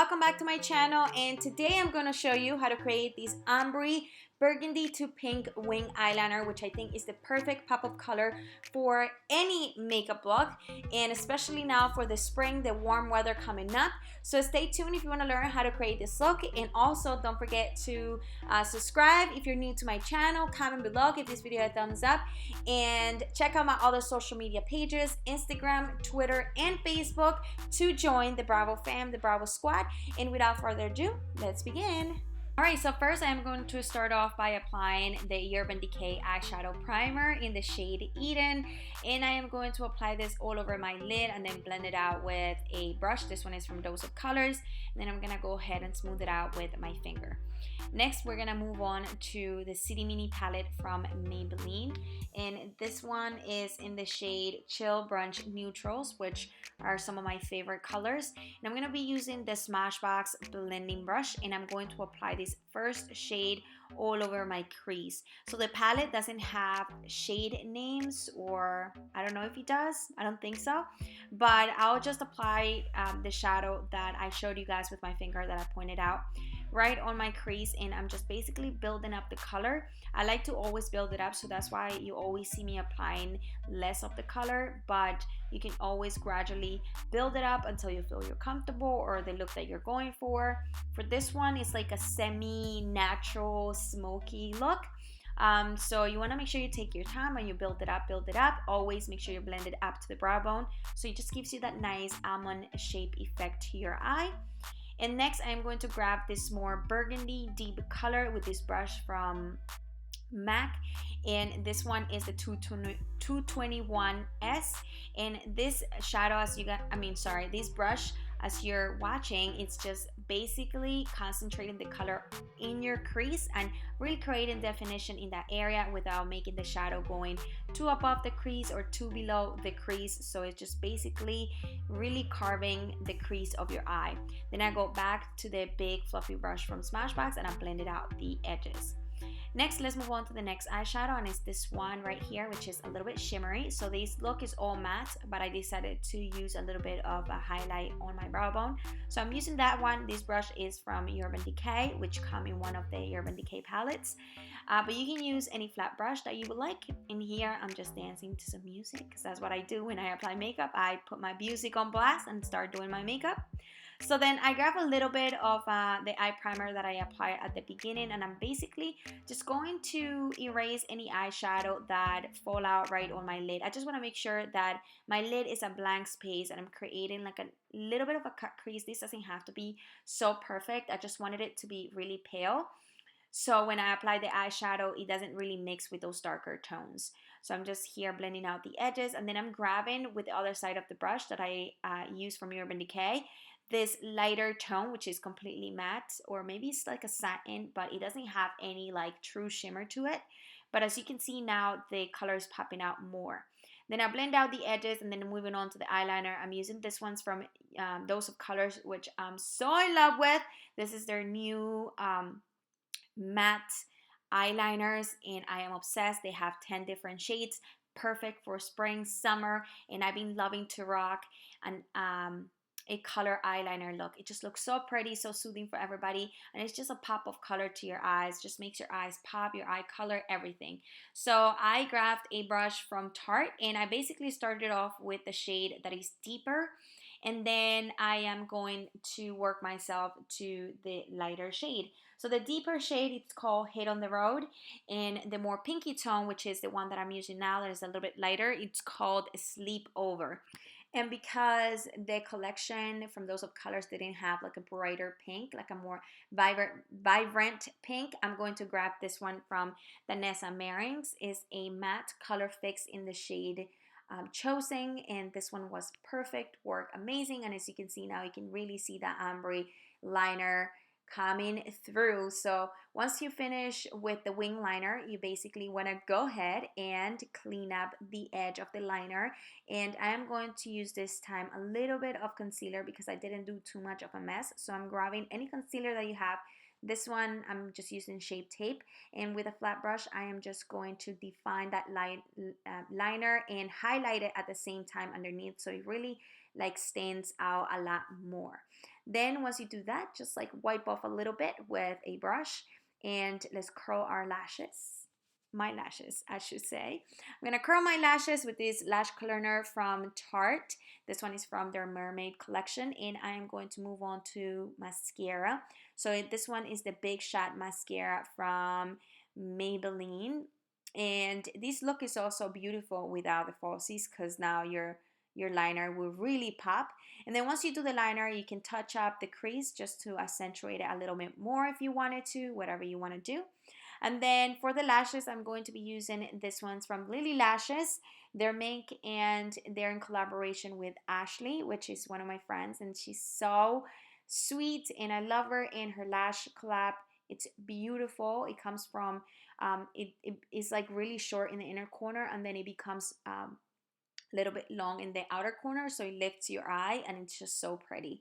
welcome back to my channel, and today I'm going to show you how to create this ombre burgundy to pink wing eyeliner, which I think is the perfect pop-up color for any makeup look, and especially now for the spring, the warm weather coming up. So stay tuned if you want to learn how to create this look, and also don't forget to subscribe if you're new to my channel, comment below, give this video a thumbs up, and check out my other social media pages, Instagram, Twitter, and Facebook to join the Bravo fam, the Bravo squad. And without further ado, let's begin. Alright, so first I'm going to start off by applying the Urban Decay Eyeshadow Primer in the shade Eden, and I am going to apply this all over my lid and then blend it out with a brush. This one is from Dose of Colors, and then I'm going to go ahead and smooth it out with my finger. Next, we're going to move on to the City Mini palette from Maybelline, and this one is in the shade Chill Brunch Neutrals, which are some of my favorite colors. And I'm going to be using the Smashbox blending brush, and I'm going to apply this first shade all over my crease. So the palette doesn't have shade names, or I don't know if it does, I don't think so, but I'll just apply the shadow that I showed you guys with my finger that I pointed out right on my crease, and I'm just basically building up the color. I like to always build it up, so that's why you always see me applying less of the color, but you can always gradually build it up until you feel you're comfortable or the look that you're going for. For this one, it's like a semi-natural smoky look. So you want to make sure you take your time and you build it up, always make sure you blend it up to the brow bone, so it just gives you that nice almond shape effect to your eye. And next I'm going to grab this more burgundy deep color with this brush from MAC, and this one is the 221S, and this shadow, as you got, this brush, as you're watching, it's just basically concentrating the color in your crease and really creating definition in that area without making the shadow going too above the crease or too below the crease. So it's just basically really carving the crease of your eye. Then I go back to the big fluffy brush from Smashbox and I blended out the edges. Next, let's move on to the next eyeshadow, and it's this one right here, which is a little bit shimmery. So this look is all matte, but I decided to use a little bit of a highlight on my brow bone. So I'm using that one. This brush is from Urban Decay, which come in one of the Urban Decay palettes. But you can use any flat brush that you would like. In here, I'm just dancing to some music, because that's what I do when I apply makeup. I put my music on blast and start doing my makeup. So then I grab a little bit of the eye primer that I applied at the beginning, and I'm basically just going to erase any eyeshadow that fall out right on my lid. I just want to make sure that my lid is a blank space and I'm creating like a little bit of a cut crease. This doesn't have to be so perfect. I just wanted it to be really pale, so when I apply the eyeshadow, it doesn't really mix with those darker tones. So I'm just here blending out the edges, and then I'm grabbing with the other side of the brush that I use from Urban Decay this lighter tone, which is completely matte, or maybe it's like a satin, but it doesn't have any like true shimmer to it. But as you can see now, the color is popping out more. Then I blend out the edges, and then moving on to the eyeliner. I'm using this one's from Dose of Colors, which I'm so in love with. This is their new matte eyeliners, and I am obsessed. They have 10 different shades, perfect for spring, summer, and I've been loving to rock an a color eyeliner look. It just looks so pretty, so soothing for everybody, and it's just a pop of color to your eyes, just makes your eyes pop, your eye color, everything. So I grabbed a brush from Tarte, and I basically started off with the shade that is deeper, and then I am going to work myself to the lighter shade. So the deeper shade, it's called Hate on the Road, and the more pinky tone, which is the one that I'm using now that is a little bit lighter, it's called Sleep Over. And because the collection from Dose of Colors didn't have like a brighter pink, like a more vibrant pink, I'm going to grab this one from Vanessa Myricks. Is a matte color fix in the shade Chosen, and this one was perfect, worked amazing, and as you can see now, you can really see the ombre liner coming through. So once you finish with the wing liner, you basically want to go ahead and clean up the edge of the liner, and I am going to use this time a little bit of concealer because I didn't do too much of a mess. So I'm grabbing any concealer that you have. This one I'm just using Shape Tape, and with a flat brush I am just going to define that liner and highlight it at the same time underneath, so it really like stands out a lot more. Then once you do that, just like wipe off a little bit with a brush, and let's curl our lashes. My lashes, I should say. I'm gonna curl my lashes with this lash curler from Tarte. This one is from their Mermaid collection, and I am going to move on to mascara. So this one is the Big Shot Mascara from Maybelline, and this look is also beautiful without the falsies, because now your liner will really pop. And then once you do the liner, you can touch up the crease just to accentuate it a little bit more if you wanted to, whatever you want to do. And then for the lashes, I'm going to be using this one's from Lily Lashes. They're mink, and they're in collaboration with Ashley, which is one of my friends, and she's so sweet, and I love her and her lash collab. It's beautiful. It comes from it is like really short in the inner corner, and then it becomes a little bit long in the outer corner, so it lifts your eye, and it's just so pretty.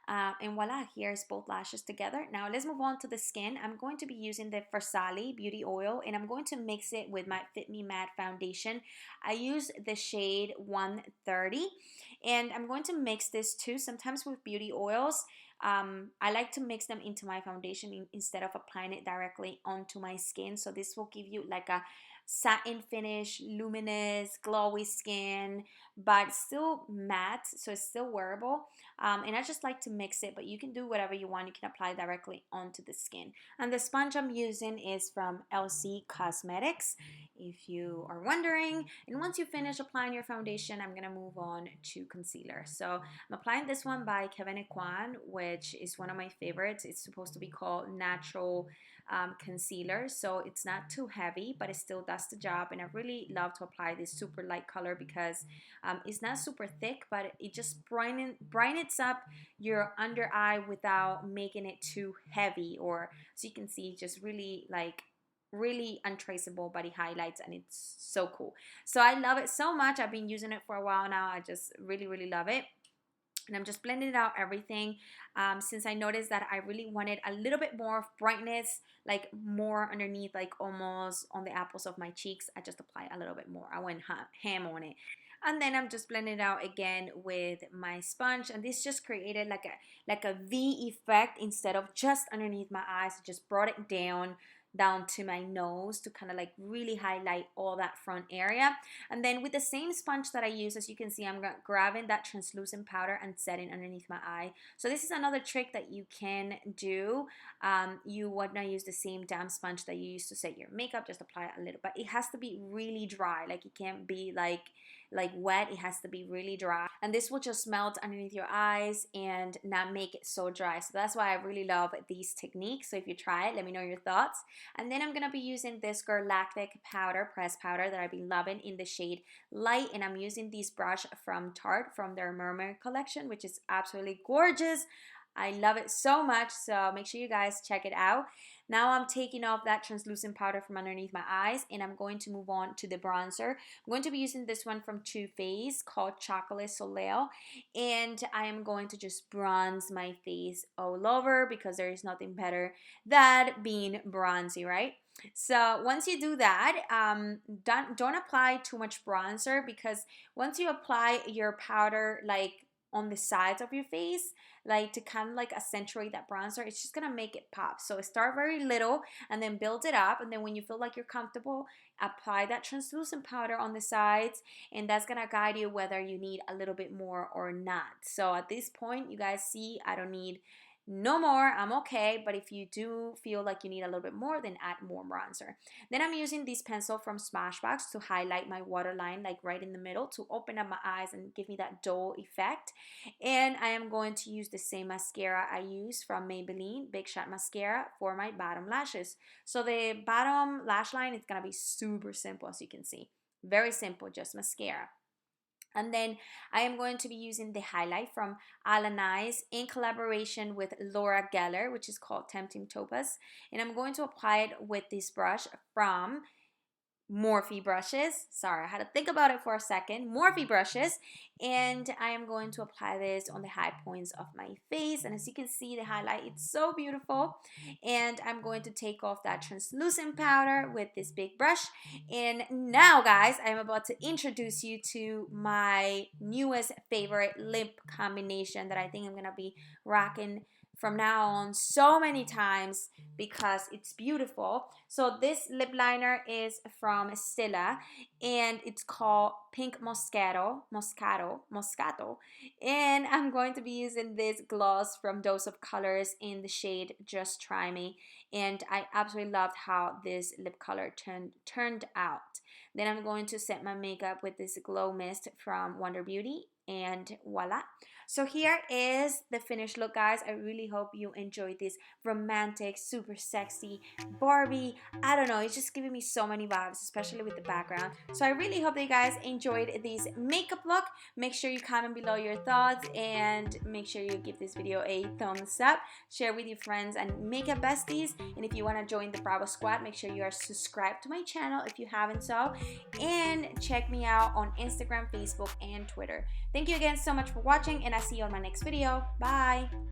And voila, here's both lashes together. Now let's move on to the skin. I'm going to be using the Versali Beauty Oil, and I'm going to mix it with my Fit Me Matte Foundation. I use the shade 130, and I'm going to mix this too. Sometimes with beauty oils, I like to mix them into my foundation instead of applying it directly onto my skin. So this will give you like a satin finish, luminous, glowy skin, but still matte, so it's still wearable. And I just like to mix it, but you can do whatever you want. You can apply directly onto the skin. And the sponge I'm using is from LC Cosmetics, if you are wondering. And once you finish applying your foundation, I'm gonna move on to concealer. So I'm applying this one by Kevyn Aucoin, which is one of my favorites. It's supposed to be called Natural Concealer, so it's not too heavy, but it still does the job. And I really love to apply this super light color because it's not super thick, but it just brightens up your under eye without making it too heavy, or as you can see, just really like really untraceable body highlights, and it's so cool. So I love it so much. I've been using it for a while now. I just really love it. And I'm just blending out everything since I noticed that I really wanted a little bit more of brightness, like more underneath, like almost on the apples of my cheeks. I just apply a little bit more. I went ham on it. And then I'm just blending it out again with my sponge, and this just created like a V effect instead of just underneath my eyes. It just brought it down to my nose to kind of like really highlight all that front area. And then with the same sponge that I use, as you can see, I'm grabbing that translucent powder and setting underneath my eye. So this is another trick that you can do. You would not use the same damp sponge that you use to set your makeup, just apply it a little, but it has to be really dry. Like it can't be like wet. It has to be really dry, and this will just melt underneath your eyes and not make it so dry. So that's why I really love these techniques. So if you try it, let me know your thoughts. And then I'm gonna be using this Girlactik powder, pressed powder, that I've been loving in the shade Light, and I'm using this brush from Tarte from their Mermaid collection, which is absolutely gorgeous. I love it so much, so make sure you guys check it out. Now I'm taking off that translucent powder from underneath my eyes, and I'm going to move on to the bronzer. I'm going to be using this one from Toofaced called Chocolate Soleil, and I am going to just bronze my face all over because there is nothing better than being bronzy, right? So once you do that, don't apply too much bronzer, because once you apply your powder like on the sides of your face, like to kind of like accentuate that bronzer, it's just gonna make it pop. So start very little and then build it up, and then when you feel like you're comfortable, apply that translucent powder on the sides, and that's gonna guide you whether you need a little bit more or not. So at this point, you guys see I don't need no more, I'm okay. But if you do feel like you need a little bit more, then add more bronzer. Then I'm using this pencil from Smashbox to highlight my waterline, like right in the middle, to open up my eyes and give me that dull effect. And I am going to use the same mascara I use from Maybelline Big Shot Mascara for my bottom lashes. So the bottom lash line is gonna be super simple, as you can see. Very simple, just mascara. And then I am going to be using the highlight from Eyeliner in collaboration with Laura Geller, which is called Tempting Topaz. And I'm going to apply it with this brush from Morphe brushes. Sorry, I had to think about it for a second. Morphe brushes, and I am going to apply this on the high points of my face. And as you can see, the highlight, it's so beautiful. And I'm going to take off that translucent powder with this big brush. And now, guys, I'm about to introduce you to my newest favorite lip combination that I think I'm gonna be rocking from now on so many times because it's beautiful. So this lip liner is from Stila, and it's called Pink Moscato. And I'm going to be using this gloss from Dose of Colors in the shade Just Try Me. And I absolutely loved how this lip color turned out. Then I'm going to set my makeup with this glow mist from Wonder Beauty, and voila. So here is the finished look, guys. I really hope you enjoyed this romantic, super sexy Barbie. I don't know, it's just giving me so many vibes, especially with the background. So I really hope that you guys enjoyed this makeup look. Make sure you comment below your thoughts, and make sure you give this video a thumbs up. Share with your friends and makeup besties. And if you want to join the Bravo Squad, make sure you are subscribed to my channel if you haven't so. And check me out on Instagram, Facebook, and Twitter. Thank you again so much for watching, and I'll see you on my next video. Bye!